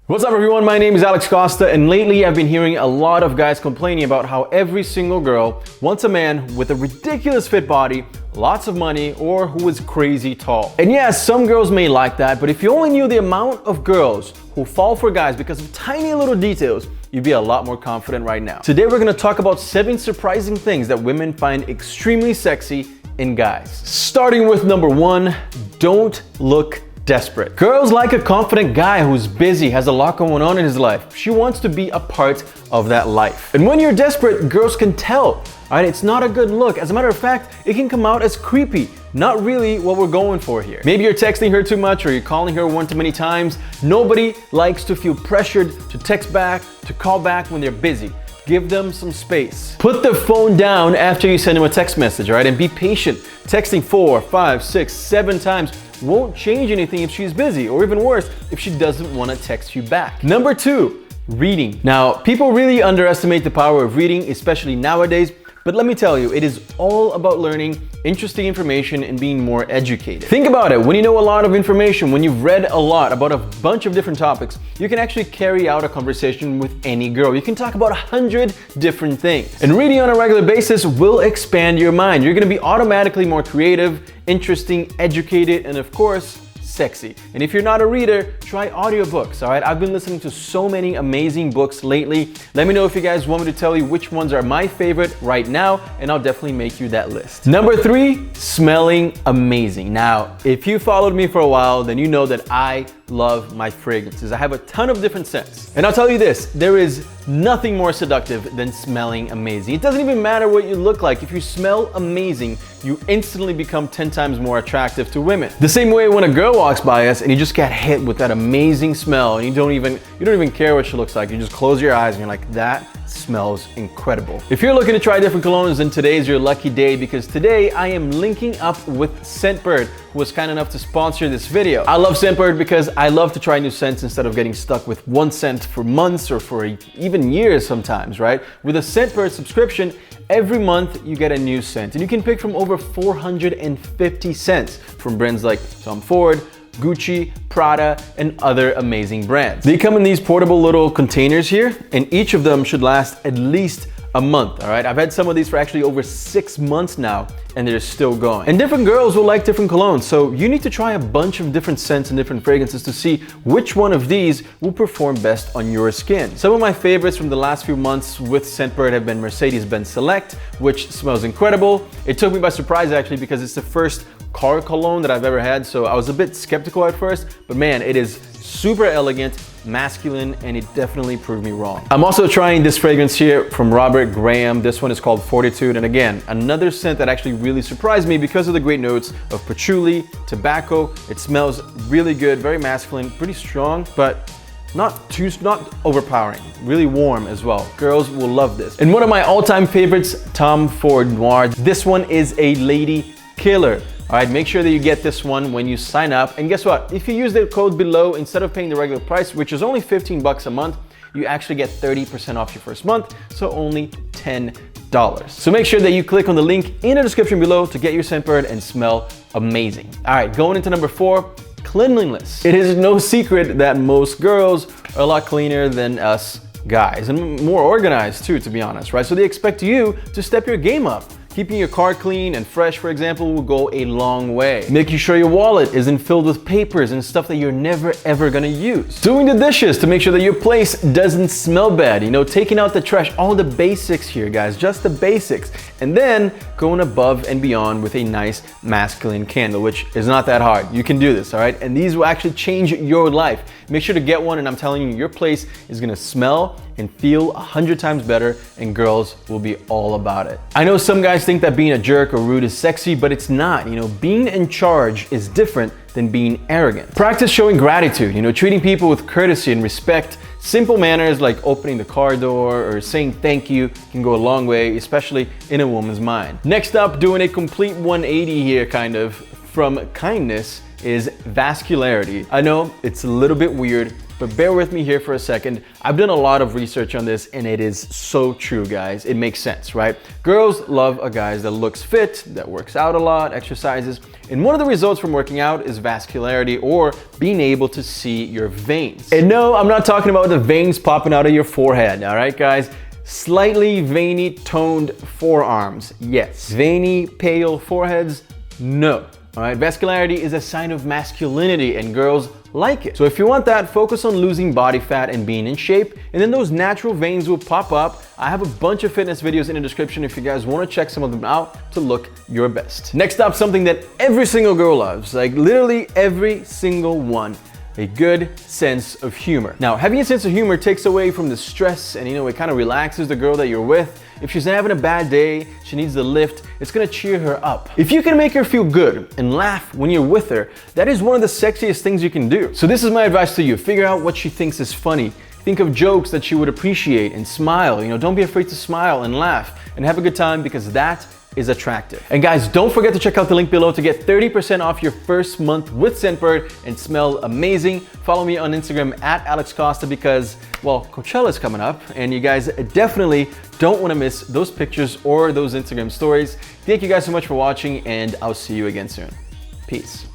What's up everyone, my name is Alex Costa, and lately I've been hearing a lot of guys complaining about how every single girl wants a man with a ridiculous fit body, lots of money, or who is crazy tall. And yes, some girls may like that, but if you only knew the amount of girls who fall for guys because of tiny little details, you'd be a lot more confident right now. Today we're gonna talk about 7 surprising things that women find extremely sexy in guys. Starting with number 1, don't look desperate. Girls like a confident guy who's busy, has a lot going on in his life. She wants to be a part of that life. And when you're desperate, girls can tell. Alright, it's not a good look. As a matter of fact, it can come out as creepy. Not really what we're going for here. Maybe you're texting her too much or you're calling her one too many times. Nobody likes to feel pressured to text back, to call back when they're busy. Give them some space. Put the phone down after you send them a text message, alright? And be patient. Texting 4, 5, 6, 7 times won't change anything if she's busy, or even worse, if she doesn't want to text you back. Number 2, reading. Now, people really underestimate the power of reading, especially nowadays. But let me tell you, it is all about learning interesting information and being more educated. Think about it, when you know a lot of information, when you've read a lot about a bunch of different topics, you can actually carry out a conversation with any girl. You can talk about 100 different things. And reading on a regular basis will expand your mind. You're gonna be automatically more creative, interesting, educated, and of course, sexy. And if you're not a reader, try audiobooks, all right? I've been listening to so many amazing books lately. Let me know if you guys want me to tell you which ones are my favorite right now, and I'll definitely make you that list. Number 3, smelling amazing. Now, if you followed me for a while, then you know that I love my fragrances. I have a ton of different scents. And I'll tell you this, there is nothing more seductive than smelling amazing. It doesn't even matter what you look like. If you smell amazing, you instantly become 10 times more attractive to women. The same way when a girl walks by us and you just get hit with that amazing smell and you don't even care what she looks like. You just close your eyes and you're like, that smells incredible. If you're looking to try different colognes, then today is your lucky day, because today I am linking up with Scentbird, who was kind enough to sponsor this video. I love Scentbird because I love to try new scents instead of getting stuck with one scent for months or for even years sometimes, right? With a Scentbird subscription, every month you get a new scent, and you can pick from over 450 scents from brands like Tom Ford, Gucci, Prada, and other amazing brands. They come in these portable little containers here, and each of them should last at least a month, all right? I've had some of these for actually over 6 months now, and they're still going. And different girls will like different colognes, so you need to try a bunch of different scents and different fragrances to see which one of these will perform best on your skin. Some of my favorites from the last few months with Scentbird have been Mercedes-Benz Select, which smells incredible. It took me by surprise actually, because it's the first car cologne that I've ever had, so I was a bit skeptical at first, but man, it is super elegant, masculine, and it definitely proved me wrong. I'm also trying this fragrance here from Robert Graham. This one is called Fortitude, and again, another scent that actually really surprised me because of the great notes of patchouli, tobacco. It smells really good, very masculine, pretty strong, but not overpowering, really warm as well. Girls will love this. And one of my all-time favorites, Tom Ford Noir. This one is a lady killer. All right, make sure that you get this one when you sign up. And guess what? If you use the code below, instead of paying the regular price, which is only 15 bucks a month, you actually get 30% off your first month, so only $10. So make sure that you click on the link in the description below to get your Scentbird and smell amazing. All right, going into number 4, cleanliness. It is no secret that most girls are a lot cleaner than us guys, and more organized too, to be honest, right? So they expect you to step your game up. Keeping your car clean and fresh, for example, will go a long way. Making sure your wallet isn't filled with papers and stuff that you're never ever gonna use. Doing the dishes to make sure that your place doesn't smell bad. You know, taking out the trash, all the basics here, guys, just the basics. And then going above and beyond with a nice masculine candle, which is not that hard. You can do this, all right? And these will actually change your life. Make sure to get one, and I'm telling you, your place is gonna smell and feel 100 times better, and girls will be all about it. I know some guys think that being a jerk or rude is sexy, but it's not. You know, being in charge is different than being arrogant. Practice showing gratitude, you know, treating people with courtesy and respect. Simple manners like opening the car door or saying thank you can go a long way, especially in a woman's mind. Next up, doing a complete 180 here, kind of, from kindness is vascularity. I know it's a little bit weird, but bear with me here for a second. I've done a lot of research on this and it is so true, guys. It makes sense, right? Girls love a guy that looks fit, that works out a lot, exercises, and one of the results from working out is vascularity, or being able to see your veins. And no, I'm not talking about the veins popping out of your forehead, all right, guys? Slightly veiny, toned forearms, yes. Veiny, pale foreheads, no. All right, vascularity is a sign of masculinity and girls like it. So if you want that, focus on losing body fat and being in shape, and then those natural veins will pop up. I have a bunch of fitness videos in the description if you guys want to check some of them out to look your best. Next up, something that every single girl loves, like literally every single one. A good sense of humor. Now, having a sense of humor takes away from the stress and it kind of relaxes the girl that you're with. If she's having a bad day, she needs the lift, it's gonna cheer her up. If you can make her feel good and laugh when you're with her, that is one of the sexiest things you can do. So this is my advice to you. Figure out what she thinks is funny. Think of jokes that she would appreciate and smile. Don't be afraid to smile and laugh and have a good time, because that is attractive. And guys, don't forget to check out the link below to get 30% off your first month with Scentbird and smell amazing. Follow me on Instagram at Alex Costa, because, well, Coachella is coming up and you guys definitely don't want to miss those pictures or those Instagram stories. Thank you guys so much for watching, and I'll see you again soon. Peace.